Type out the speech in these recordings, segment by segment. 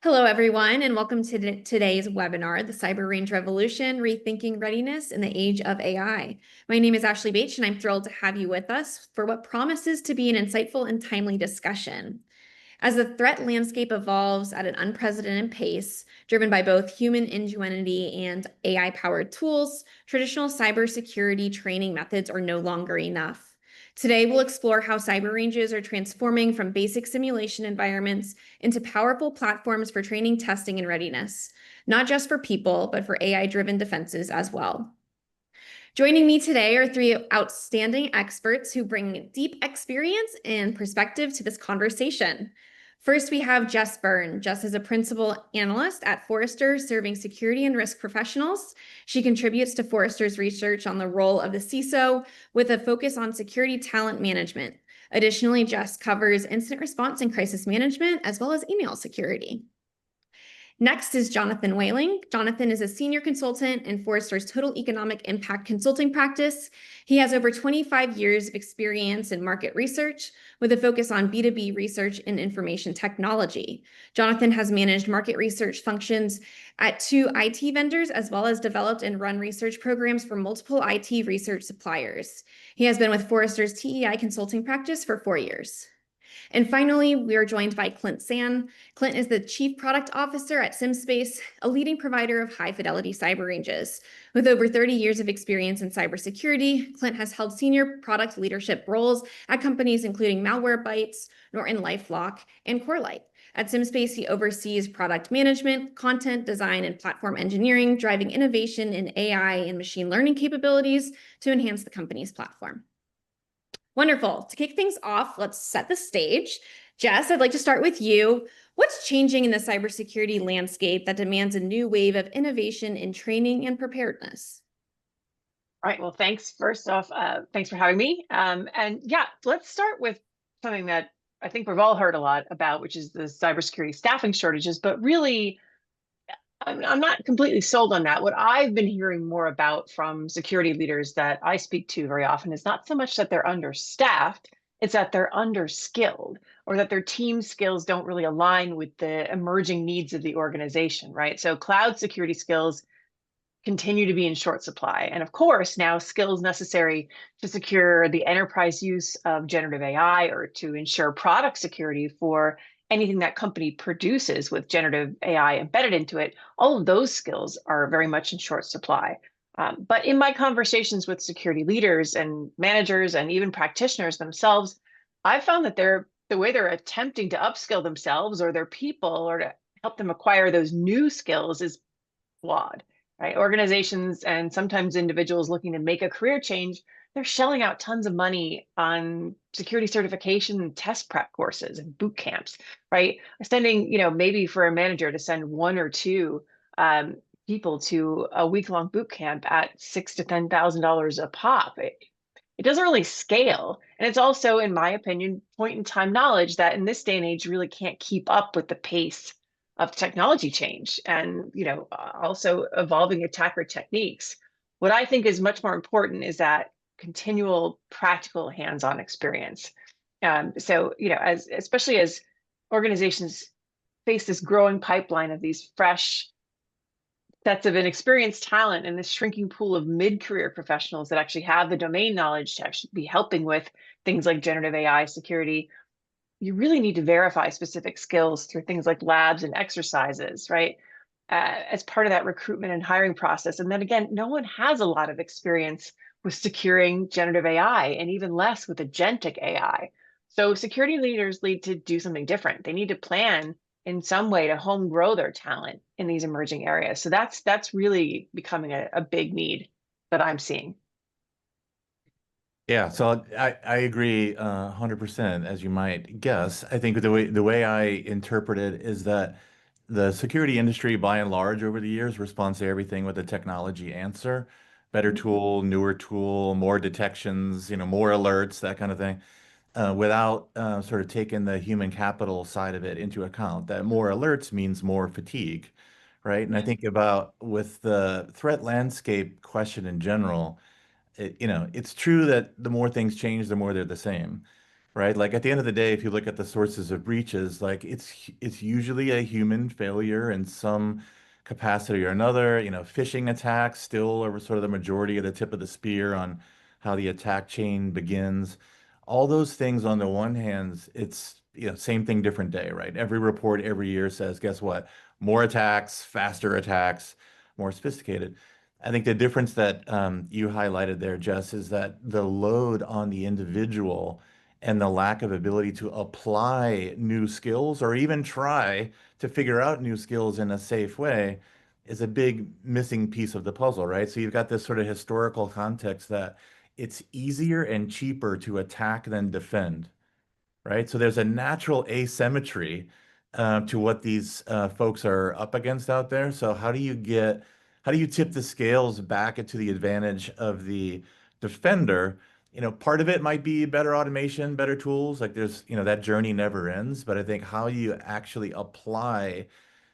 Hello, everyone, and welcome to today's webinar, The Cyber Range Revolution, Rethinking Readiness in the Age of AI. My name is Ashley Bates, and I'm thrilled to have you with us for what promises to be an insightful and timely discussion. As the threat landscape evolves at an unprecedented pace, driven by both human ingenuity and AI-powered tools, traditional cybersecurity training methods are no longer enough. Today, we'll explore how cyber ranges are transforming from basic simulation environments into powerful platforms for training, testing, and readiness, not just for people, but for AI-driven defenses as well. Joining me today are three outstanding experts who bring deep experience and perspective to this conversation. First, we have Jess Byrne. Jess is a principal analyst at Forrester, serving security and risk professionals. She contributes to Forrester's research on the role of the CISO with a focus on security talent management. Additionally, Jess covers incident response and crisis management, as well as email security. Next is Jonathan Whaling. Jonathan is a senior consultant in Forrester's Total Economic Impact Consulting practice. He has over 25 years of experience in market research with a focus on B2B research and information technology. Jonathan has managed market research functions at two IT vendors, as well as developed and run research programs for multiple IT research suppliers. He has been with Forrester's TEI consulting practice for 4 years. And finally, we are joined by Clint San. Clint is the Chief Product Officer at SimSpace, a leading provider of high-fidelity cyber ranges. With over 30 years of experience in cybersecurity, Clint has held senior product leadership roles at companies including Malwarebytes, NortonLifeLock, and Corelight. At SimSpace, he oversees product management, content design, and platform engineering, driving innovation in AI and machine learning capabilities to enhance the company's platform. Wonderful. To kick things off, let's set the stage. Jess, I'd like to start with you. What's changing in the cybersecurity landscape that demands a new wave of innovation in training and preparedness? All right. Well, thanks. First off, thanks for having me. And yeah, let's start with something that I think we've all heard a lot about, which is the cybersecurity staffing shortages. But really, I'm not completely sold on that. What I've been hearing more about from security leaders that I speak to very often is not so much that they're understaffed, it's that they're underskilled or that their team skills don't really align with the emerging needs of the organization, right? So cloud security skills continue to be in short supply. And of course, now skills necessary to secure the enterprise use of generative AI or to ensure product security for anything that company produces with generative AI embedded into it, all of those skills are very much in short supply. But in my conversations with security leaders and managers and even practitioners themselves, I've found that the way they're attempting to upskill themselves or their people or to help them acquire those new skills is flawed, right? Organizations and sometimes individuals looking to make a career change, they're shelling out tons of money on security certification and test prep courses and boot camps, right? Sending, maybe for a manager to send one or two people to a week-long boot camp at $6,000 to $10,000 a pop. It doesn't really scale. And it's also, in my opinion, point in time knowledge that in this day and age really can't keep up with the pace of technology change and also evolving attacker techniques. What I think is much more important is that continual practical hands-on experience. As especially as organizations face this growing pipeline of these fresh sets of inexperienced talent and this shrinking pool of mid-career professionals that actually have the domain knowledge to actually be helping with things like generative AI security, you really need to verify specific skills through things like labs and exercises, right? As part of that recruitment and hiring process. And then again, no one has a lot of experience with securing generative AI and even less with agentic AI. So security leaders need to do something different. They need to plan in some way to home grow their talent in these emerging areas. So that's really becoming a big need that I'm seeing. Yeah, so I agree 100%, as you might guess. I think the way I interpret it is that the security industry, by and large, over the years, responds to everything with a technology answer. Better tool, newer tool, more detections, more alerts, that kind of thing, without sort of taking the human capital side of it into account. That more alerts means more fatigue, right? And I think about with the threat landscape question in general, it's true that the more things change, the more they're the same. right? Like at the end of the day, if you look at the sources of breaches, like it's usually a human failure in some capacity or another. Phishing attacks still are sort of the majority of the tip of the spear on how the attack chain begins. All those things on the one hand, it's same thing, different day, right? Every report every year says, guess what? More attacks, faster attacks, more sophisticated. I think the difference that you highlighted there, Jess, is that the load on the individual and the lack of ability to apply new skills or even try to figure out new skills in a safe way is a big missing piece of the puzzle, right? So you've got this sort of historical context that it's easier and cheaper to attack than defend, right? So there's a natural asymmetry to what these folks are up against out there. So how do you tip the scales back into the advantage of the defender? Part of it might be better automation, better tools. Like that journey never ends. But I think how you actually apply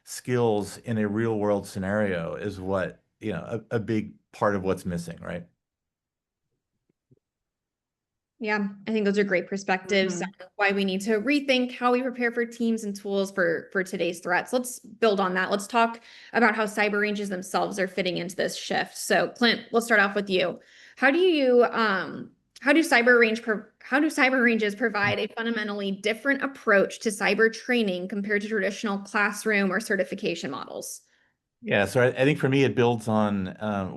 skills in a real world scenario is what, a big part of what's missing, right? Yeah, I think those are great perspectives. Mhm. Why we need to rethink how we prepare for teams and tools for today's threats. Let's build on that. Let's talk about how cyber ranges themselves are fitting into this shift. So, Clint, let's start off with you. How do you how do cyber ranges provide a fundamentally different approach to cyber training compared to traditional classroom or certification models? Yeah, so I think for me, it builds on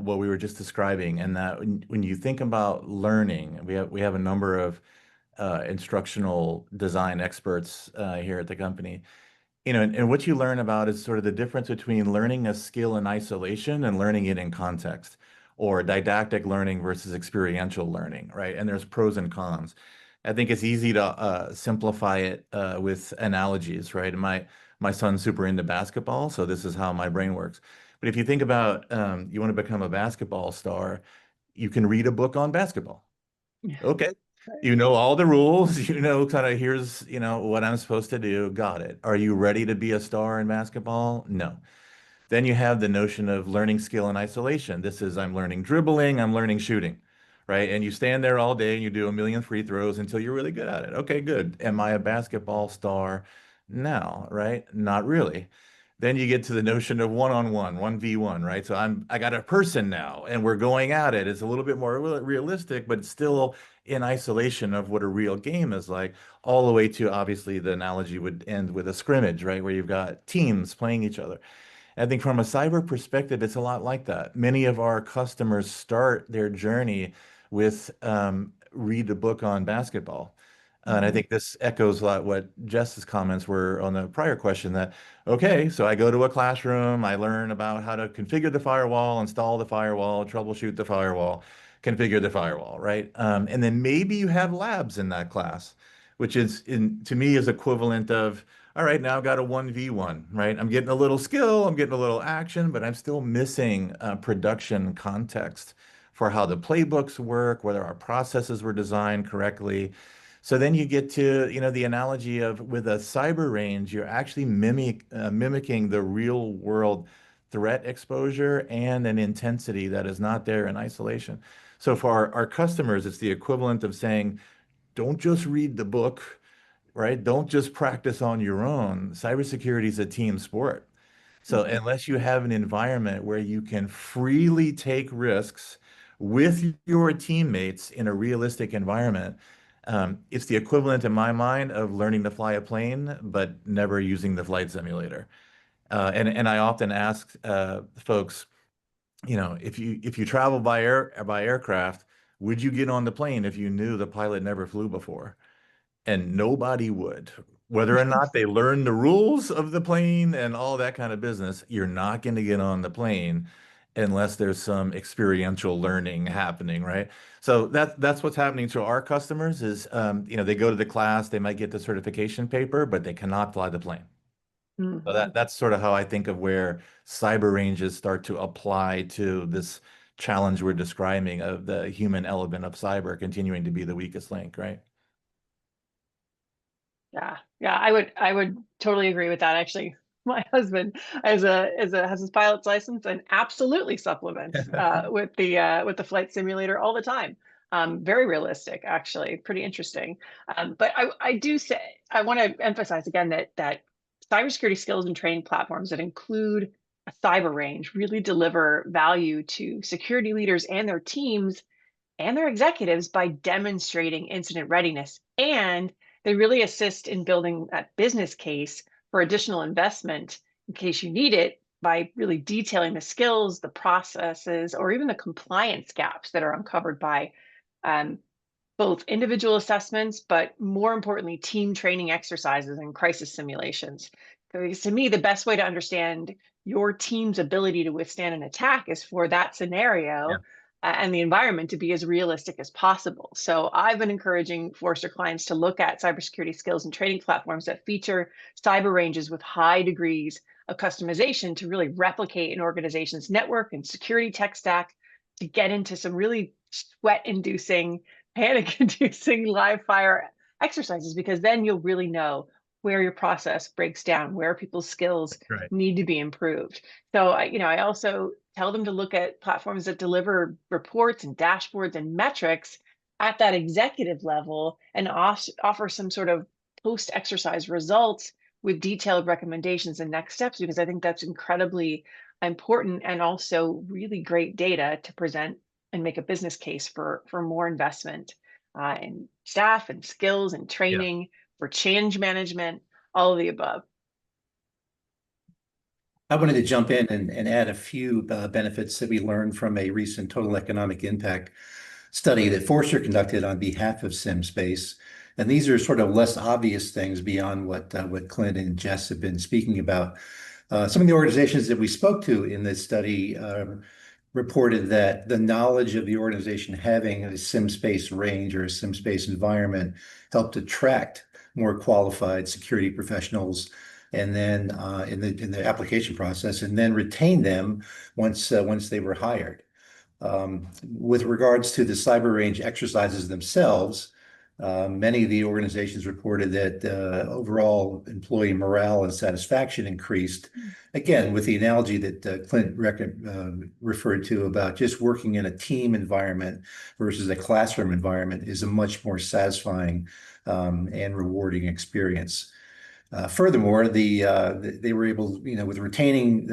what we were just describing, and that when you think about learning, we have a number of instructional design experts here at the company. And what you learn about is sort of the difference between learning a skill in isolation and learning it in context, or didactic learning versus experiential learning, right? And there's pros and cons. I think it's easy to simplify it with analogies, right? And my son's super into basketball, so this is how my brain works. But if you think about you want to become a basketball star, you can read a book on basketball. Yeah. Okay. Right. You know all the rules, kind of here's, what I'm supposed to do. Got it. Are you ready to be a star in basketball? No. Then you have the notion of learning skill in isolation. This is I'm learning dribbling, I'm learning shooting, right? And you stand there all day and you do a million free throws until you're really good at it. Okay, good. Am I a basketball star now, right? Not really. Then you get to the notion of one-on-one, 1v1, right? So I got a person now and we're going at it. It's a little bit more realistic, but it's still in isolation of what a real game is like, all the way to obviously the analogy would end with a scrimmage, right? Where you've got teams playing each other. I think from a cyber perspective, it's a lot like that. Many of our customers start their journey with read a book on basketball. And I Mhm. think this echoes a lot what Jess's comments were on the prior question that, okay, so I go to a classroom, I learn about how to configure the firewall, install the firewall, troubleshoot the firewall, configure the firewall, right? And then maybe you have labs in that class, which to me is equivalent of, all right, now I've got a 1v1, right? I'm getting a little skill, I'm getting a little action, but I'm still missing production context for how the playbooks work, whether our processes were designed correctly. So then you get to, the analogy of with a cyber range, you're actually mimicking the real world threat exposure and an intensity that is not there in isolation. So for our customers, it's the equivalent of saying, don't just read the book, right? Don't just practice on your own. Cybersecurity is a team sport. So Mhm. unless you have an environment where you can freely take risks with your teammates in a realistic environment, it's the equivalent in my mind of learning to fly a plane, but never using the flight simulator. And I often ask folks, if you travel by aircraft, would you get on the plane if you knew the pilot never flew before? And nobody would. Whether or not they learn the rules of the plane and all that kind of business, you're not going to get on the plane unless there's some experiential learning happening, right? So that's what's happening to our customers is, they go to the class, they might get the certification paper, but they cannot fly the plane. So Mhm. that's sort of how I think of where cyber ranges start to apply to this challenge we're describing of the human element of cyber continuing to be the weakest link, right? Yeah, yeah, I would totally agree with that. Actually, my husband has his pilot's license and absolutely supplements with the flight simulator all the time. Very realistic, actually, pretty interesting. But I want to emphasize again that cybersecurity skills and training platforms that include a cyber range really deliver value to security leaders and their teams and their executives by demonstrating incident readiness. And they really assist in building that business case for additional investment in case you need it by really detailing the skills, the processes, or even the compliance gaps that are uncovered by um, both individual assessments, but more importantly, team training exercises and crisis simulations. Because to me, the best way to understand your team's ability to withstand an attack is for that scenario and the environment to be as realistic as possible. So I've been encouraging Forrester clients to look at cybersecurity skills and training platforms that feature cyber ranges with high degrees of customization to really replicate an organization's network and security tech stack to get into some really sweat-inducing, panic-inducing live fire exercises, because then you'll really know where your process breaks down, where people's skills Right. need to be improved. So I also tell them to look at platforms that deliver reports and dashboards and metrics at that executive level and offer some sort of post-exercise results with detailed recommendations and next steps, because I think that's incredibly important and also really great data to present and make a business case for more investment in staff and skills and training, for change management, all of the above. I wanted to jump in and add a few benefits that we learned from a recent total economic impact study that Forrester conducted on behalf of SimSpace. And these are sort of less obvious things beyond what Clint and Jess have been speaking about. Some of the organizations that we spoke to in this study reported that the knowledge of the organization having a SimSpace range or a SimSpace environment helped attract more qualified security professionals, and then in the application process, and then retain them once they were hired. With regards to the cyber range exercises themselves, many of the organizations reported that overall employee morale and satisfaction increased. Again, with the analogy that Clint referred to about just working in a team environment versus a classroom environment is a much more satisfying and rewarding experience. Furthermore, they were able, with retaining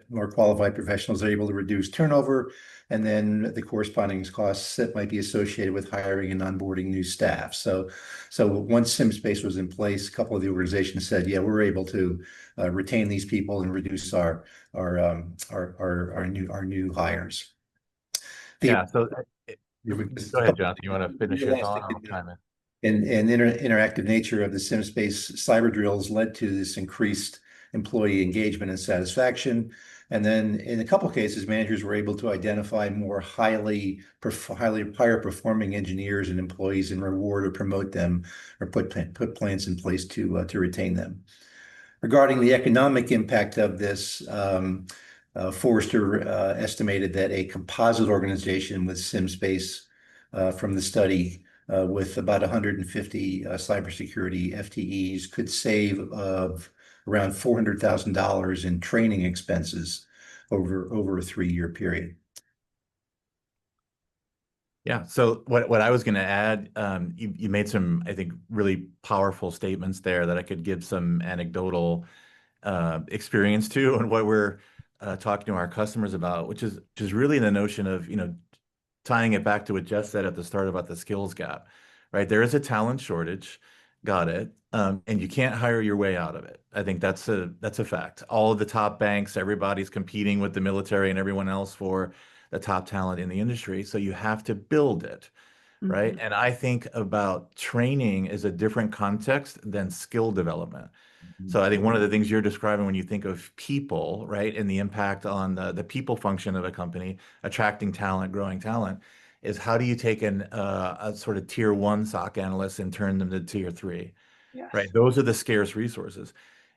more qualified professionals, they're able to reduce turnover, and then the corresponding costs that might be associated with hiring and onboarding new staff. So once SimSpace was in place, a couple of the organizations said, "Yeah, we're able to retain these people and reduce our new hires." Yeah. So go ahead, Jonathan. You want to finish your thought? I'll chime in. And interactive nature of the SimSpace cyber drills led to this increased employee engagement and satisfaction. And then in a couple of cases, managers were able to identify more higher performing engineers and employees and reward or promote them, or put plans in place to retain them. Regarding the economic impact of this, Forrester estimated that a composite organization with SimSpace from the study with about 150 cybersecurity FTEs could save around $400,000 in training expenses over a 3-year period. Yeah. So what I was going to add, you made some, I think, really powerful statements there that I could give some anecdotal experience to, and what we're talking to our customers about, which is really the notion of, tying it back to what Jess said at the start about the skills gap, right? There is a talent shortage, got it, and you can't hire your way out of it. I think that's a fact. All of the top banks, everybody's competing with the military and everyone else for the top talent in the industry. So you have to build it, right? And I think about training as a different context than skill development. So I think one of the things you're describing when you think of people, right, and the impact on the people function of a company, attracting talent, growing talent, is how do you take a sort of tier 1 SOC analyst and turn them to tier 3, Yes. right? Those are the scarce resources.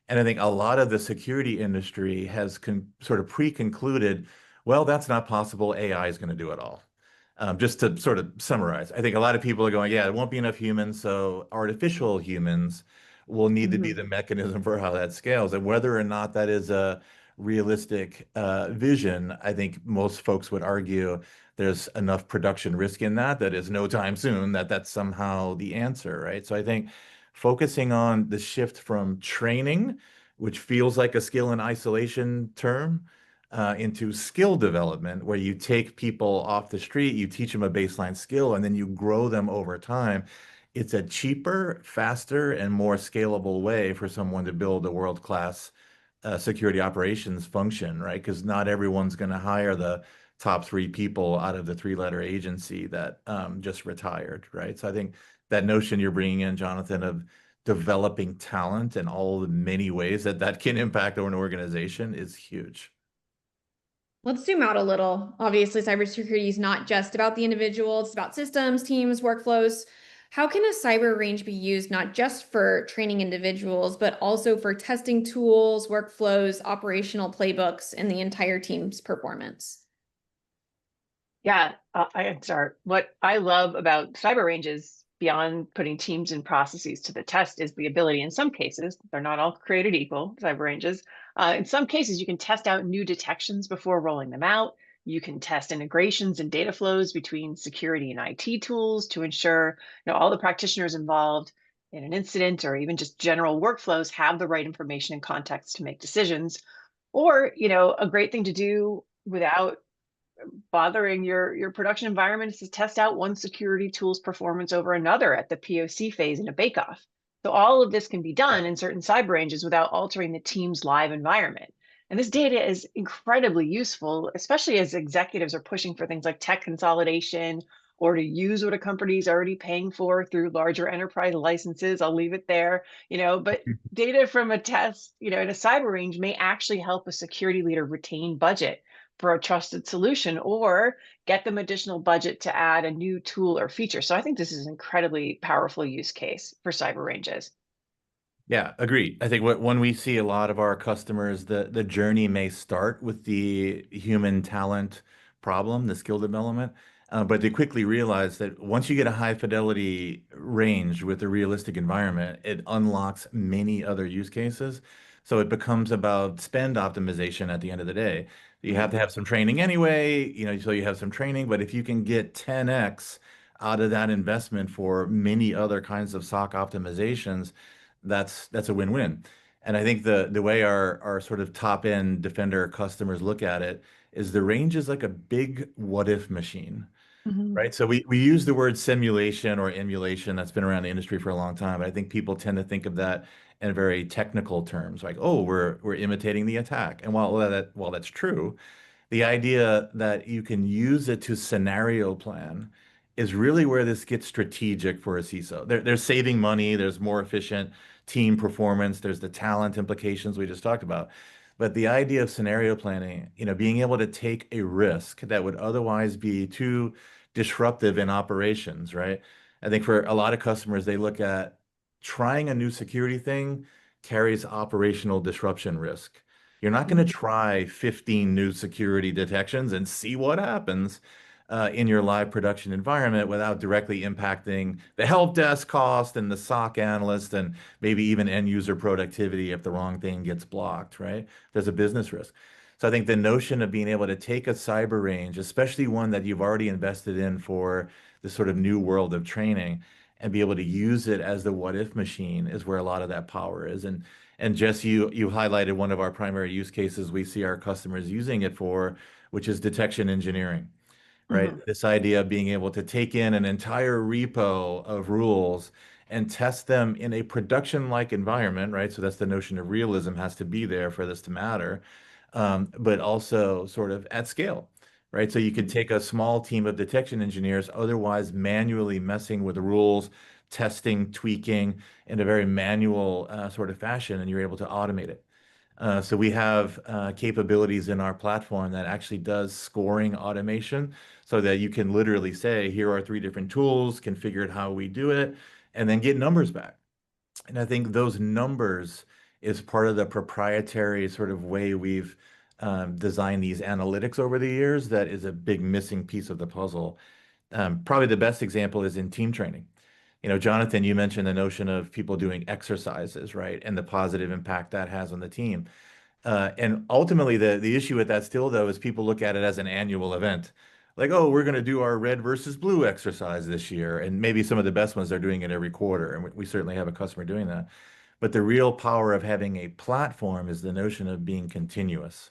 And I think a lot of the security industry has sort of pre-concluded, well, that's not possible. AI is going to do it all. Just to sort of summarize, I think a lot of people are going, yeah, there won't be enough humans, so artificial humans will need to be the mechanism for how that scales. And whether or not that is a realistic vision, I think most folks would argue there's enough production risk in that is no time soon that's somehow the answer, right? So I think focusing on the shift from training, which feels like a skill in isolation term, into skill development, where you take people off the street, you teach them a baseline skill, and then you grow them over time. It's a cheaper, faster, and more scalable way for someone to build a world-class security operations function, right? Because not everyone's going to hire the top three people out of the three-letter agency that just retired, right? So I think that notion you're bringing in, Jonathan, of developing talent and all the many ways that that can impact an organization is huge. Let's zoom out a little. Obviously, cybersecurity is not just about the individual, it's about systems, teams, workflows. How can a cyber range be used not just for training individuals, but also for testing tools, workflows, operational playbooks, and the entire team's performance? Yeah, I can start. What I love about cyber ranges, beyond putting teams and processes to the test, is the ability, in some cases, they're not all created equal, cyber ranges. In some cases, you can test out new detections before rolling them out. You can test integrations and data flows between security and IT tools to ensure, all the practitioners involved in an incident or even just general workflows have the right information and context to make decisions. Or, a great thing to do without bothering your production environment is to test out one security tool's performance over another at the POC phase in a bake-off. So all of this can be done in certain cyber ranges without altering the team's live environment. And this data is incredibly useful, especially as executives are pushing for things like tech consolidation or to use what a company is already paying for through larger enterprise licenses. I'll leave it there, but data from a test, in a cyber range may actually help a security leader retain budget for a trusted solution or get them additional budget to add a new tool or feature. So I think this is an incredibly powerful use case for cyber ranges. Yeah, agreed. I think when we see a lot of our customers, the journey may start with the human talent problem, the skill development, but they quickly realize that once you get a high fidelity range with a realistic environment, it unlocks many other use cases. So it becomes about spend optimization at the end of the day. You have to have some training anyway, so you have some training, but if you can get 10x out of that investment for many other kinds of SOC optimizations, that's a win-win. And I think the way our sort of top end Defender customers look at it is the range is like a big what if machine, Mhm. right? So we use the word simulation or emulation that's been around the industry for a long time. But I think people tend to think of that in very technical terms, like, oh, we're imitating the attack. And while that's true, the idea that you can use it to scenario plan is really where this gets strategic for a CISO. They're saving money, there's more efficient team performance, there's the talent implications we just talked about. But the idea of scenario planning, being able to take a risk that would otherwise be too disruptive in operations, right? I think for a lot of customers, they look at trying a new security thing carries operational disruption risk. You're not going to try 15 new security detections and see what happens in your live production environment without directly impacting the help desk cost and the SOC analyst and maybe even end user productivity if the wrong thing gets blocked, right? There's a business risk. So I think the notion of being able to take a cyber range, especially one that you've already invested in for this sort of new world of training, and be able to use it as the what if machine is where a lot of that power is. And Jess, you highlighted one of our primary use cases we see our customers using it for, which is detection engineering, right? Mhm. This idea of being able to take in an entire repo of rules and test them in a production-like environment, right? So that's the notion of realism has to be there for this to matter, but also sort of at scale, right? So you could take a small team of detection engineers, otherwise manually messing with the rules, testing, tweaking in a very manual sort of fashion, and you're able to automate it. So we have capabilities in our platform that actually does scoring automation so that you can literally say, here are three different tools, configure it how we do it, and then get numbers back. And I think those numbers is part of the proprietary sort of way we've designed these analytics over the years that is a big missing piece of the puzzle. Probably the best example is in team training. Jonathan, you mentioned the notion of people doing exercises, right? And the positive impact that has on the team. And ultimately, the issue with that still, though, is people look at it as an annual event. like, oh, we're going to do our red versus blue exercise this year. And maybe some of the best ones are doing it every quarter. And we certainly have a customer doing that. But the real power of having a platform is the notion of being continuous.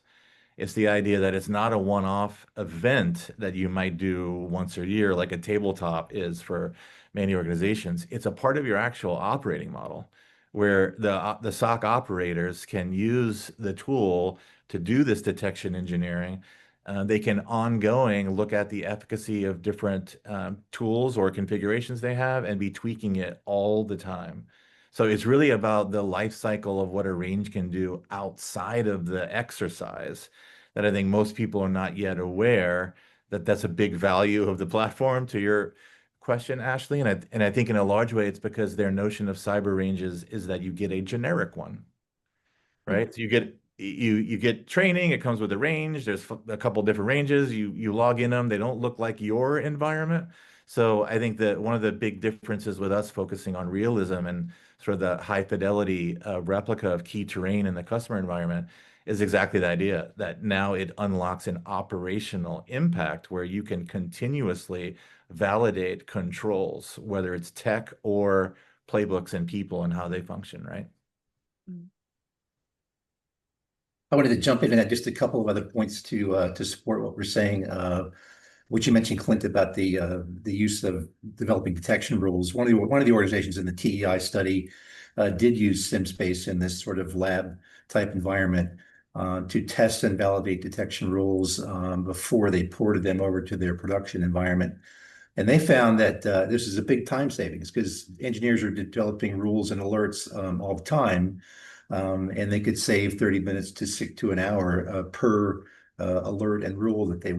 It's the idea that it's not a one-off event that you might do once a year, like a tabletop is for many organizations. It's a part of your actual operating model, where the SOC operators can use the tool to do this detection engineering. They can ongoing look at the efficacy of different tools or configurations they have and be tweaking it all the time. So it's really about the life cycle of what a range can do outside of the exercise that I think most people are not yet aware that that's a big value of the platform, to your question, Ashley. And I think in a large way, it's because their notion of cyber ranges is that you get a generic one, right? So you get training, it comes with a range. There's a couple different ranges. You log in them, they don't look like your environment. So I think that one of the big differences with us focusing on realism and sort of the high fidelity replica of key terrain in the customer environment is exactly the idea that now it unlocks an operational impact where you can continuously validate controls, whether it's tech or playbooks and people and how they function, right? I wanted to jump in and add just a couple of other points to support what we're saying. What you mentioned, Clint, about the use of developing detection rules. One of the organizations in the TEI study did use SimSpace in this sort of lab type environment to test and validate detection rules before they ported them over to their production environment. And they found that this is a big time savings because engineers are developing rules and alerts all the time, and they could save 30 minutes to an hour per alert and rule that they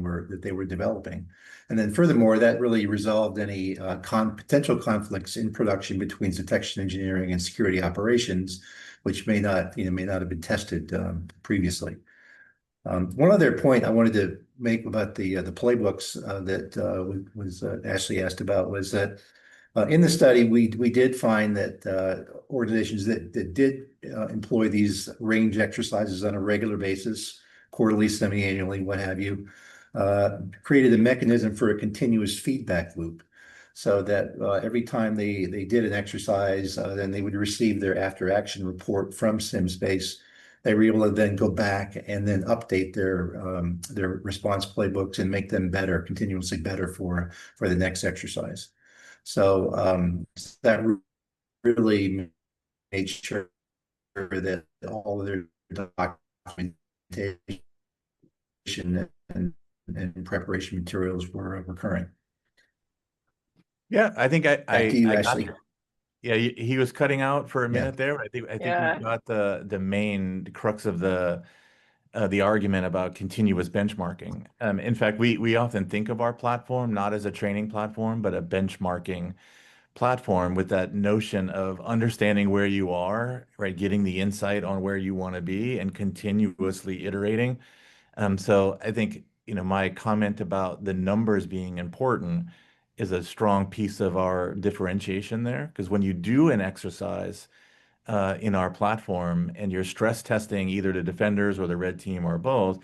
were developing. And then furthermore, that really resolved any potential conflicts in production between detection engineering and security operations, which may not have been tested previously. One other point I wanted to make about the playbooks that was Ashley asked about was that in the study we did find that organizations that did employ these range exercises on a regular basis, quarterly, semi-annually, what have you, created a mechanism for a continuous feedback loop. So that every time they did an exercise, then they would receive their after action report from SimSpace. They were able to then go back and then update their response playbooks and make them better, continuously better for the next exercise. So that really made sure that all of their documentation and preparation materials were current. Yeah, I think Back to you, Ashley. Yeah, he was cutting out for a minute there. I think Yeah. we got the main crux of the argument about continuous benchmarking. In fact, we often think of our platform not as a training platform, but a benchmarking platform with that notion of understanding where you are, right? Getting the insight on where you want to be and continuously iterating. So I think, my comment about the numbers being important is a strong piece of our differentiation there. Because when you do an exercise in our platform and you're stress testing either the defenders or the red team or both,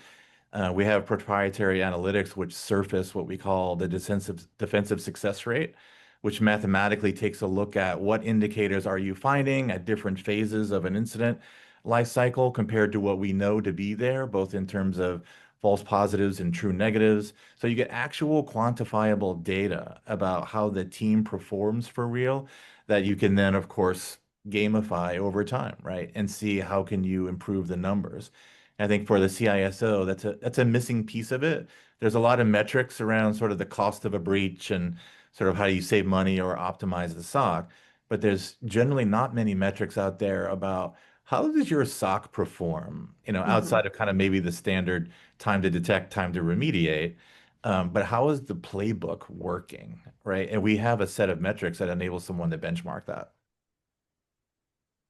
we have proprietary analytics which surface what we call the defensive success rate, which mathematically takes a look at what indicators are you finding at different phases of an incident life cycle compared to what we know to be there, both in terms of false positives and true negatives. So you get actual quantifiable data about how the team performs for real that you can then, of course, gamify over time, right? And see how can you improve the numbers. I think for the CISO, that's a missing piece of it. There's a lot of metrics around sort of the cost of a breach and sort of how you save money or optimize the SOC, but there's generally not many metrics out there about how does your SOC perform, outside of kind of maybe the standard time to detect, time to remediate, but how is the playbook working, right? And we have a set of metrics that enable someone to benchmark that.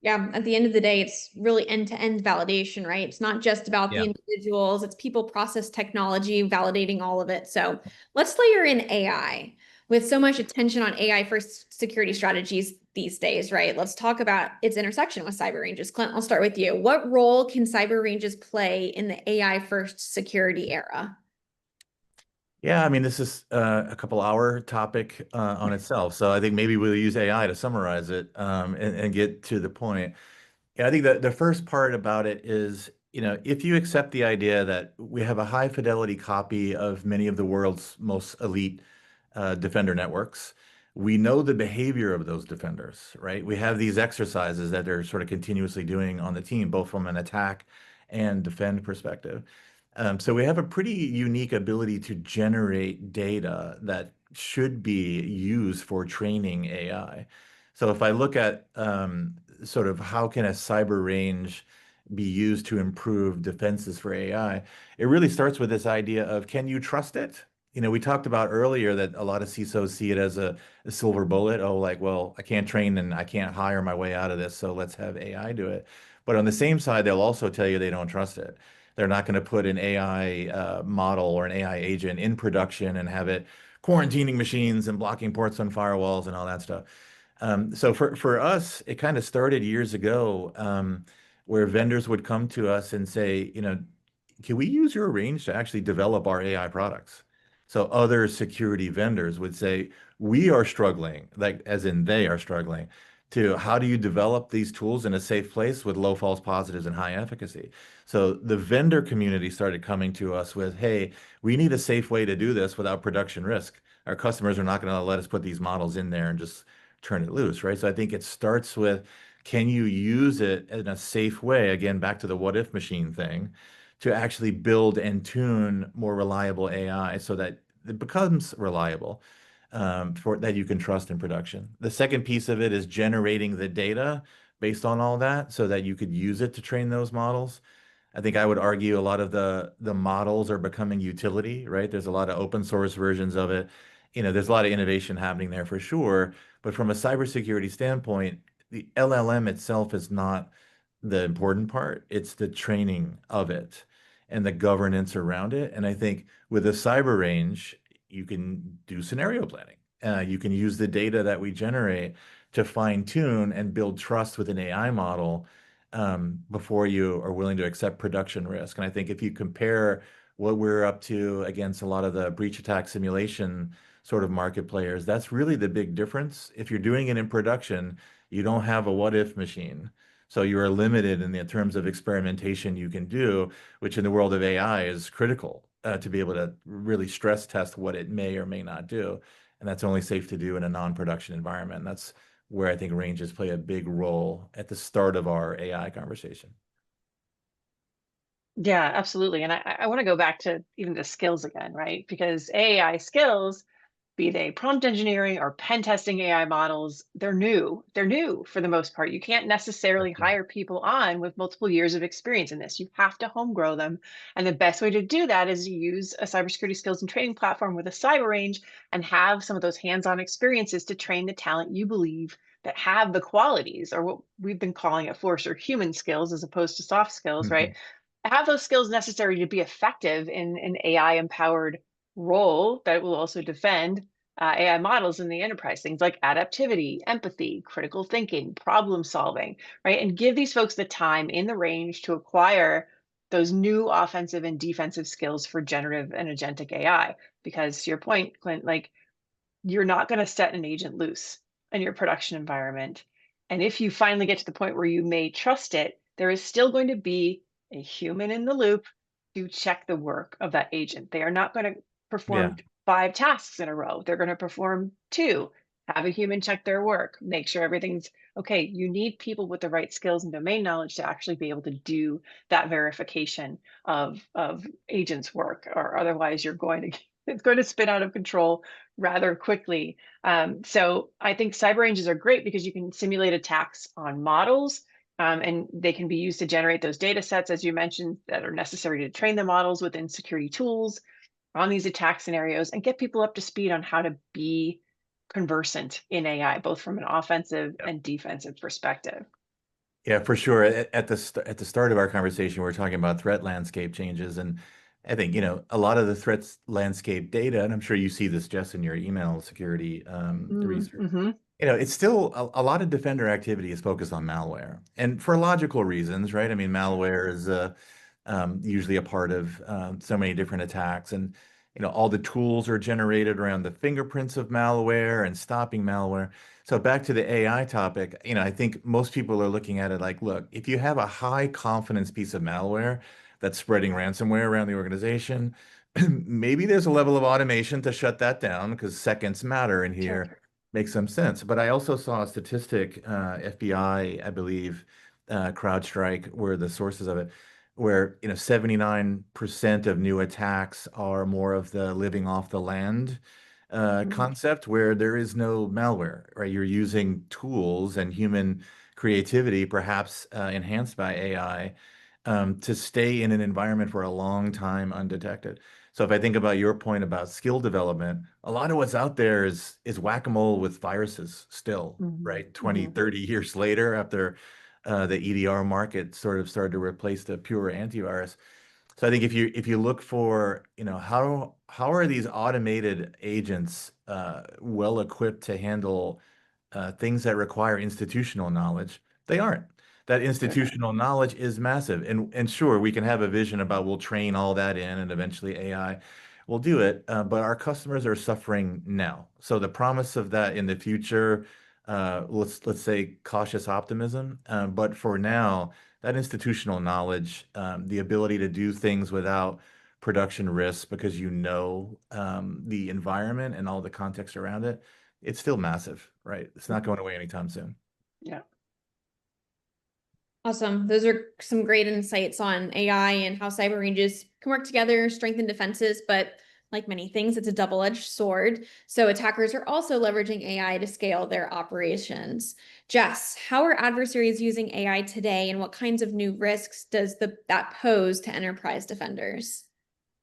Yeah, at the end of the day, it's really end-to-end validation, right? It's not just about the Yeah. individuals, it's people, process, technology, validating all of it. So let's layer in AI. With so much attention on AI for security strategies these days, right? Let's talk about its intersection with cyber ranges. Clint, I'll start with you. What role can cyber ranges play in the AI first security era? Yeah, I mean, this is a couple hour topic on itself. So I think maybe we'll use AI to summarize it and get to the point. Yeah, I think that the first part about it is, if you accept the idea that we have a high fidelity copy of many of the world's most elite defender networks, we know the behavior of those defenders, right? We have these exercises that they're sort of continuously doing on the team, both from an attack and defend perspective. So we have a pretty unique ability to generate data that should be used for training AI. So if I look at sort of how can a cyber range be used to improve defenses for AI, it really starts with this idea of, can you trust it? We talked about earlier that a lot of CISOs see it as a silver bullet. Oh, like, well, I can't train and I can't hire my way out of this, so let's have AI do it. But on the same side, they'll also tell you they don't trust it. They're not going to put an AI model or an AI agent in production and have it quarantining machines and blocking ports on firewalls and all that stuff. So for us, it kind of started years ago, where vendors would come to us and say, can we use your range to actually develop our AI products? So other security vendors would say, we are struggling, like as in they are struggling, to how do you develop these tools in a safe place with low false positives and high efficacy? So the vendor community started coming to us with, hey, we need a safe way to do this without production risk. Our customers are not going to let us put these models in there and just turn it loose, right? So I think it starts with, can you use it in a safe way? Again, back to the what if machine thing, to actually build and tune more reliable AI so that it becomes reliable, for that you can trust in production. The second piece of it is generating the data based on all that so that you could use it to train those models. I think I would argue a lot of the models are becoming utility, right? There's a lot of open source versions of it. There's a lot of innovation happening there for sure. But from a cybersecurity standpoint, the LLM itself is not the important part. It's the training of it and the governance around it. And I think with a cyber range, you can do scenario planning. You can use the data that we generate to fine tune and build trust with an AI model, before you are willing to accept production risk. And I think if you compare what we're up to against a lot of the breach attack simulation sort of market players, that's really the big difference. If you're doing it in production, you don't have a what if machine. So you are limited in the terms of experimentation you can do, which in the world of AI is critical, to be able to really stress test what it may or may not do. And that's only safe to do in a non-production environment. And that's where I think ranges play a big role at the start of our AI conversation. Yeah, absolutely. And I want to go back to even the skills again, right? Because AI skills, be they prompt engineering or pen testing AI models, they're new. They're new for the most part. You can't necessarily hire people on with multiple years of experience in this. You have to home grow them. And the best way to do that is to use a cybersecurity skills and training platform with a cyber range and have some of those hands-on experiences to train the talent you believe that have the qualities, or what we've been calling at Forrester human skills as opposed to soft skills, right? Mhm. Have those skills necessary to be effective in an AI empowered role that will also defend AI models in the enterprise, things like adaptivity, empathy, critical thinking, problem solving, right? And give these folks the time in the range to acquire those new offensive and defensive skills for generative and agentic AI. Because to your point, Clint, like, you're not going to set an agent loose in your production environment. And if you finally get to the point where you may trust it, there is still going to be a human in the loop to check the work of that agent. They are not going to Yeah. perform 5 tasks in a row. They're going to perform 2, have a human check their work, make sure everything's okay. You need people with the right skills and domain knowledge to actually be able to do that verification of agents' work, or otherwise you're going to it's going to spin out of control rather quickly. So I think cyber ranges are great because you can simulate attacks on models, and they can be used to generate those data sets, as you mentioned, that are necessary to train the models within security tools on these attack scenarios and get people up to speed on how to be conversant in AI, both from an offensive and defensive perspective. Yeah, for sure. At the start of our conversation, we were talking about threat landscape changes, and I think a lot of the threats landscape data, and I'm sure you see this, Jess, in your email security research. Mm-hmm. It's still a lot of defender activity is focused on malware, and for logical reasons, right? I mean, malware is usually a part of so many different attacks, and all the tools are generated around the fingerprints of malware and stopping malware. So back to the AI topic, I think most people are looking at it like, look, if you have a high confidence piece of malware that's spreading ransomware around the organization, maybe there's a level of automation to shut that down because seconds matter in Sure. here. Makes some sense. But I also saw a statistic, FBI, I believe, CrowdStrike were the sources of it, where 79% of new attacks are more of the living off the land concept where there is no malware, right? You're using tools and human creativity, perhaps enhanced by AI, to stay in an environment for a long time undetected. So if I think about your point about skill development, a lot of what's out there is whack-a-mole with viruses still, right? 20, 30 years later, after the EDR market sort of started to replace the pure antivirus. So I think if you look for, how are these automated agents well equipped to handle things that require institutional knowledge? They aren't. That institutional knowledge is massive. And sure, we can have a vision about we'll train all that in and eventually AI will do it. But our customers are suffering now. So the promise of that in the future, let's say cautious optimism. But for now, that institutional knowledge, the ability to do things without production risks because the environment and all the context around it, it's still massive, right? It's not going away anytime soon. Yeah. Awesome. Those are some great insights on AI and how cyber ranges can work together, strengthen defenses, but like many things, it's a double-edged sword. So attackers are also leveraging AI to scale their operations. Jess, how are adversaries using AI today, and what kinds of new risks does that pose to enterprise defenders?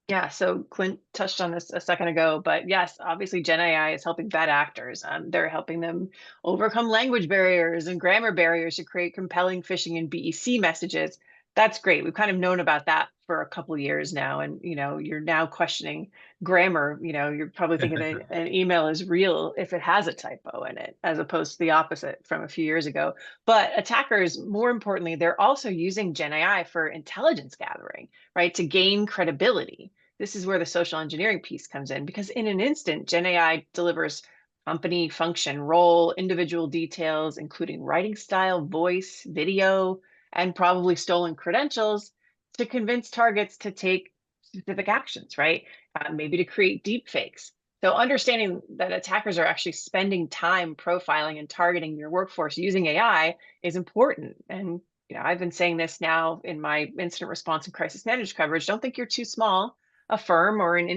Yeah, so Clint touched on this a second ago, but yes, obviously Gen AI is helping bad actors. They're helping them overcome language barriers and grammar barriers to create compelling phishing and BEC messages. That's great. We've kind of known about that for a couple of years now, and you're now questioning grammar. You're probably thinking that an email is real if it has a typo in it, as opposed to the opposite from a few years ago. But attackers, more importantly, they're also using Gen AI for intelligence gathering, right, to gain credibility. This is where the social engineering piece comes in, because in an instant, Gen AI delivers company, function, role, individual details, including writing style, voice, video, and probably stolen credentials to convince targets to take specific actions, right? Maybe to create deep fakes. So understanding that attackers are actually spending time profiling and targeting your workforce using AI is important. And I've been saying this now in my incident response and crisis managed coverage. Don't think you're too small a firm or an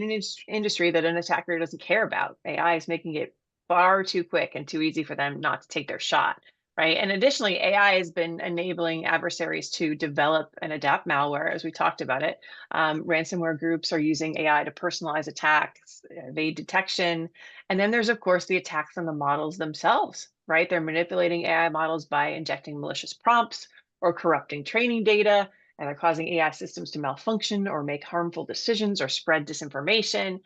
industry that an attacker doesn't care about. AI is making it far too quick and too easy for them not to take their shot, right? And additionally, AI has been enabling adversaries to develop and adapt malware, as we talked about it. Ransomware groups are using AI to personalize attacks, evade detection. And then there's, of course, the attacks on the models themselves, right? They're manipulating AI models by injecting malicious prompts or corrupting training data, and they're causing AI systems to malfunction or make harmful decisions or spread disinformation.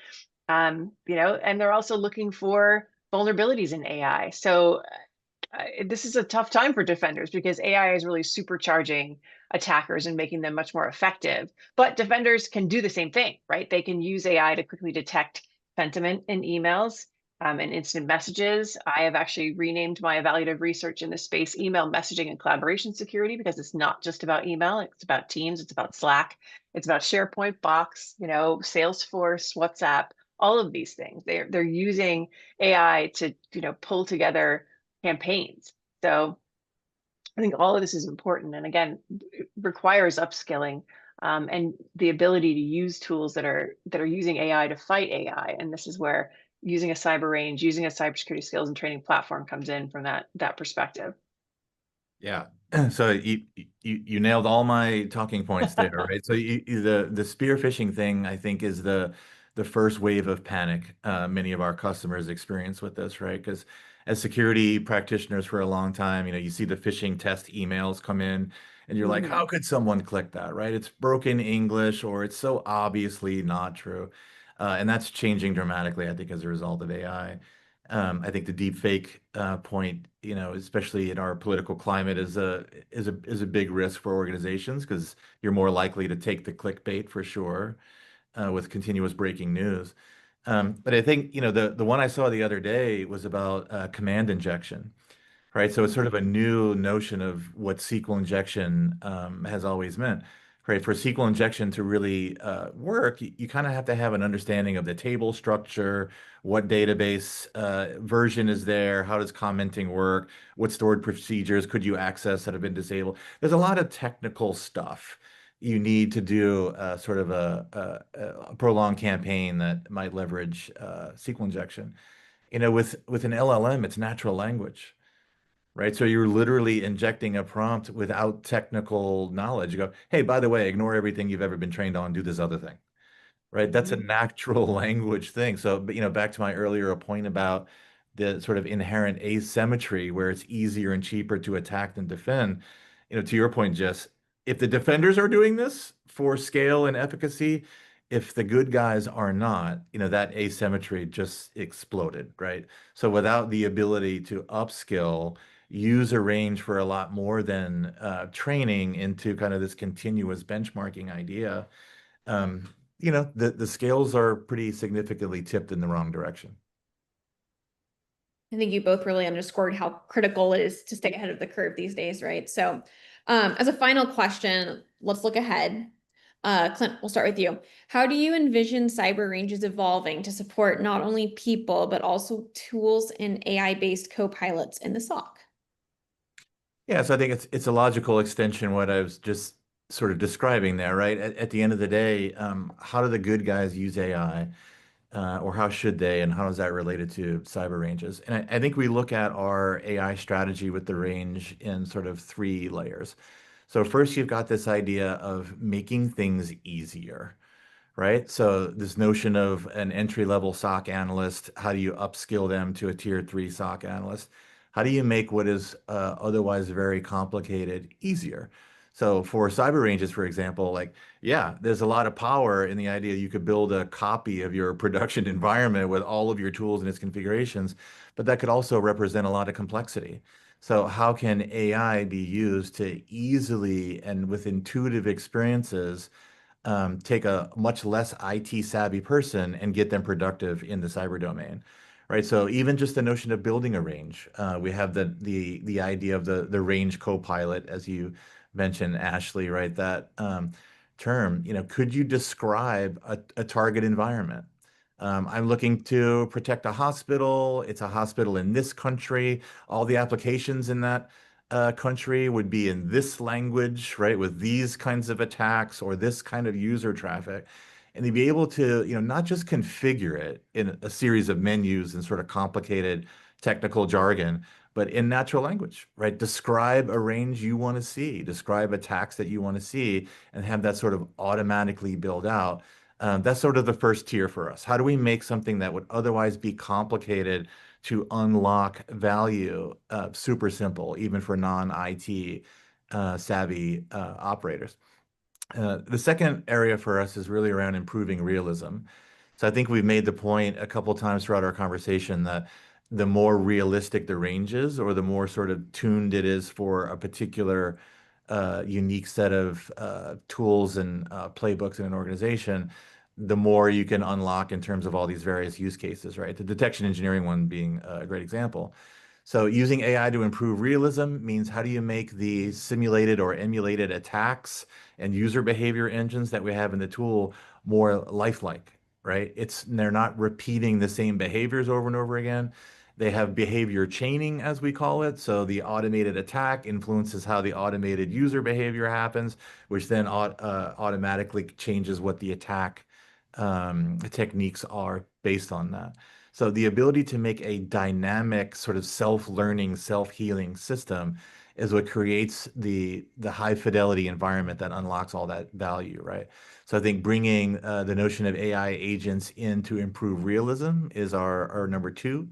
And they're also looking for vulnerabilities in AI. So this is a tough time for defenders because AI is really supercharging attackers and making them much more effective. But defenders can do the same thing, right? They can use AI to quickly detect sentiment in emails and instant messages. I have actually renamed my evaluative research in this space email messaging and collaboration security, because it's not just about email. It's about Teams, it's about Slack, it's about SharePoint, Box, Salesforce, WhatsApp, all of these things. They're using AI to pull together campaigns. So I think all of this is important, and again, it requires upskilling and the ability to use tools that are using AI to fight AI. And this is where using a cyber range, using a cybersecurity skills and training platform comes in from that perspective. Yeah. So you nailed all my talking points there, right? So the spear phishing thing, I think, is the first wave of panic many of our customers experience with this, right? Because as security practitioners for a long time, you see the phishing test emails come in, and you're like, how could someone click that, right? It's broken English, or it's so obviously not true. And that's changing dramatically, I think, as a result of AI. I think the deep fake point, especially in our political climate, is a big risk for organizations because you're more likely to take the clickbait for sure. with continuous breaking news. But I think, the one I saw the other day was about command injection, right? So it's sort of a new notion of what SQL injection has always meant, right? For SQL injection to really work, you kind of have to have an understanding of the table structure, what database version is there, how does commenting work, what stored procedures could you access that have been disabled. There's a lot of technical stuff you need to do sort of a prolonged campaign that might leverage SQL injection. With an LLM, it's natural language, right? So you're literally injecting a prompt without technical knowledge. You go, hey, by the way, ignore everything you've ever been trained on, do this other thing, right? That's a natural language thing. So, but back to my earlier point about the sort of inherent asymmetry where it's easier and cheaper to attack than defend. To your point, Jess, if the defenders are doing this for scale and efficacy, if the good guys are not, that asymmetry just exploded, right? So without the ability to upskill, use a range for a lot more than training into kind of this continuous benchmarking idea, um, the scales are pretty significantly tipped in the wrong direction. I think you both really underscored how critical it is to stay ahead of the curve these days, right? So, as a final question, let's look ahead. Clint, we'll start with you. How do you envision cyber ranges evolving to support not only people, but also tools and AI-based co-pilots in the SOC? Yeah, so I think it's a logical extension what I was just sort of describing there, right? At the end of the day, how do the good guys use AI? Or how should they, and how is that related to cyber ranges? And I think we look at our AI strategy with the range in sort of three layers. So first, you've got this idea of making things easier, right? So this notion of an entry-level SOC analyst, how do you upskill them to a tier 3 SOC analyst? How do you make what is otherwise very complicated easier? So for cyber ranges, for example, like, yeah, there's a lot of power in the idea you could build a copy of your production environment with all of your tools and its configurations, but that could also represent a lot of complexity. So how can AI be used to easily and with intuitive experiences take a much less IT savvy person and get them productive in the cyber domain, right? So even just the notion of building a range, we have the idea of the range co-pilot, as you mentioned, Ashley, right? That term, could you describe a target environment? I'm looking to protect a hospital. It's a hospital in this country. All the applications in that country would be in this language, right, with these kinds of attacks or this kind of user traffic. And they'd be able to, not just configure it in a series of menus and sort of complicated technical jargon, but in natural language, right? Describe a range you want to see, describe attacks that you want to see, and have that sort of automatically build out. That's sort of the first tier for us. How do we make something that would otherwise be complicated to unlock value super simple, even for non-IT savvy operators? The second area for us is really around improving realism. So I think we've made the point a couple times throughout our conversation that the more realistic the range is, or the more sort of tuned it is for a particular unique set of tools and playbooks in an organization, the more you can unlock in terms of all these various use cases, right? The detection engineering one being a great example. So using AI to improve realism means how do you make the simulated or emulated attacks and user behavior engines that we have in the tool more lifelike, right? They're not repeating the same behaviors over and over again. They have behavior chaining, as we call it. So the automated attack influences how the automated user behavior happens, which then automatically changes what the attack techniques are based on that. So the ability to make a dynamic sort of self-learning, self-healing system is what creates the high fidelity environment that unlocks all that value, right? So I think bringing the notion of AI agents in to improve realism is our number two.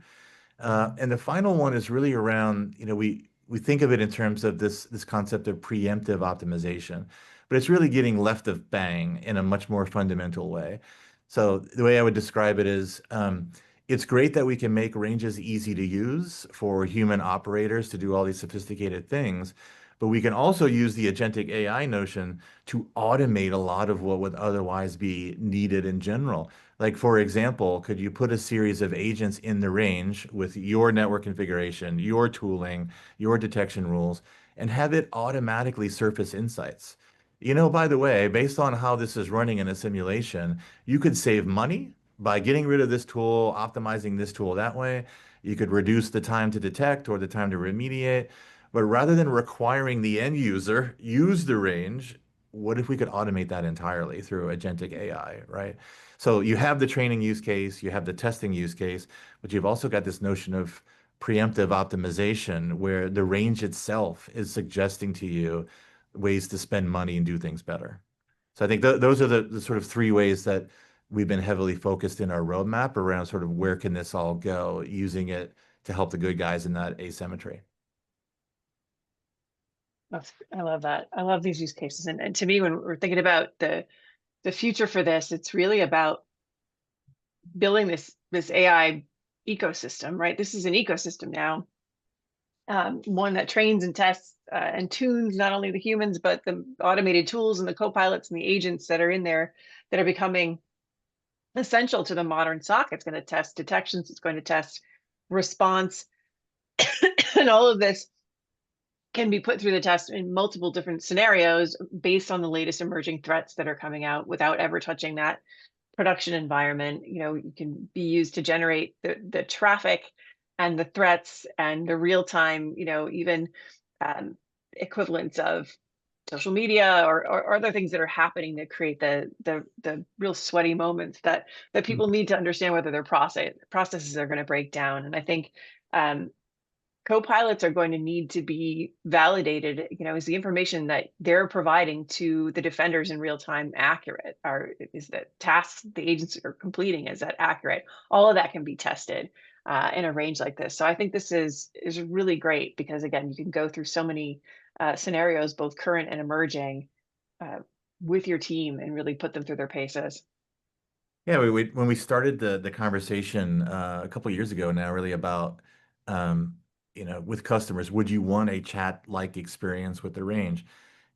And the final one is really around, we think of it in terms of this concept of preemptive optimization, but it's really getting left of bang in a much more fundamental way. So the way I would describe it is, it's great that we can make ranges easy to use for human operators to do all these sophisticated things, but we can also use the agentic AI notion to automate a lot of what would otherwise be needed in general. Like, for example, could you put a series of agents in the range with your network configuration, your tooling, your detection rules, and have it automatically surface insights? You know, by the way, based on how this is running in a simulation, you could save money by getting rid of this tool, optimizing this tool that way. You could reduce the time to detect or the time to remediate. But rather than requiring the end user use the range, what if we could automate that entirely through agentic AI, right? So you have the training use case, you have the testing use case, but you've also got this notion of preemptive optimization where the range itself is suggesting to you ways to spend money and do things better. So I think those are the sort of three ways that we've been heavily focused in our roadmap around sort of where can this all go, using it to help the good guys in that asymmetry. I love that. I love these use cases. And to me, when we're thinking about the future for this, it's really about building this AI ecosystem, right? This is an ecosystem now, one that trains and tests and tunes not only the humans, but the automated tools and the co-pilots and the agents that are in there that are becoming essential to the modern SOC. It's going to test detections, it's going to test response, and all of this can be put through the test in multiple different scenarios based on the latest emerging threats that are coming out without ever touching that production environment. You know, it can be used to generate the traffic and the threats and the real time, you know, even equivalents of social media or other things that are happening that create the real sweaty moments that people need to understand whether their processes are going to break down. And I think co-pilots are going to need to be validated. You know, is the information that they're providing to the defenders in real time accurate? Or is the tasks the agents are completing, is that accurate? All of that can be tested in a range like this. So I think this is really great because, again, you can go through so many scenarios, both current and emerging, with your team and really put them through their paces. Yeah, when we started the conversation a couple of years ago now, really about you know, with customers, would you want a chat-like experience with the range?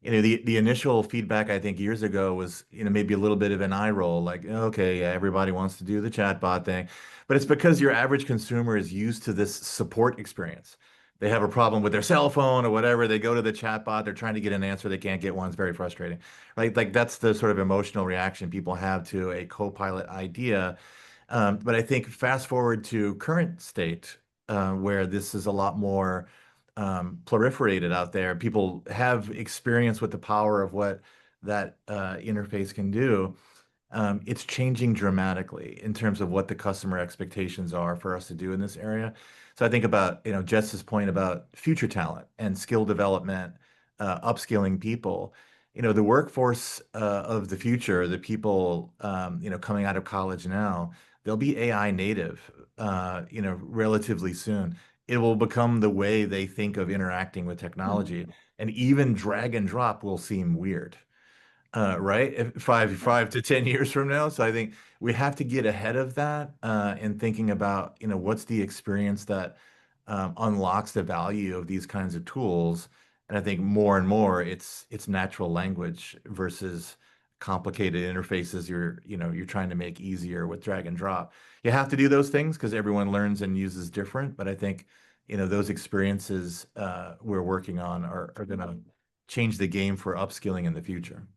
You know, the initial feedback I think years ago was, you know, maybe a little bit of an eye roll, like, okay, yeah, everybody wants to do the chatbot thing, but it's because your average consumer is used to this support experience. They have a problem with their cell phone or whatever. They go to the chatbot. They're trying to get an answer. They can't get one. It's very frustrating. Like that's the sort of emotional reaction people have to a co-pilot idea. But I think fast forward to current state, where this is a lot more proliferated out there. People have experience with the power of what that interface can do. It's changing dramatically in terms of what the customer expectations are for us to do in this area. So I think about, you know, Jess's point about future talent and skill development, upskilling people. You know, the workforce of the future, the people, you know, coming out of college now, they'll be AI native, you know, relatively soon. It will become the way they think of interacting with technology, and even drag and drop will seem weird, right? Five to 10 years from now. So I think we have to get ahead of that and thinking about, you know, what's the experience that unlocks the value of these kinds of tools. And I think more and more it's natural language versus complicated interfaces you know, you're trying to make easier with drag and drop. You have to do those things because everyone learns and uses different, but I think, you know, those experiences we're working on are going to change the game for upskilling in the future.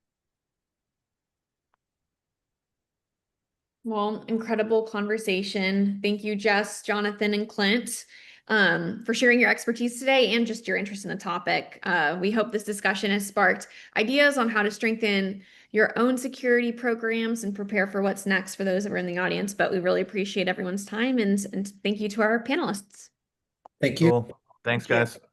Well, incredible conversation. Thank you, Jess, Jonathan, and Clint, for sharing your expertise today and just your interest in the topic. We hope this discussion has sparked ideas on how to strengthen your own security programs and prepare for what's next for those that were in the audience. But we really appreciate everyone's time and thank you to our panelists. Thank you. Cool. Thanks, Thank you. guys.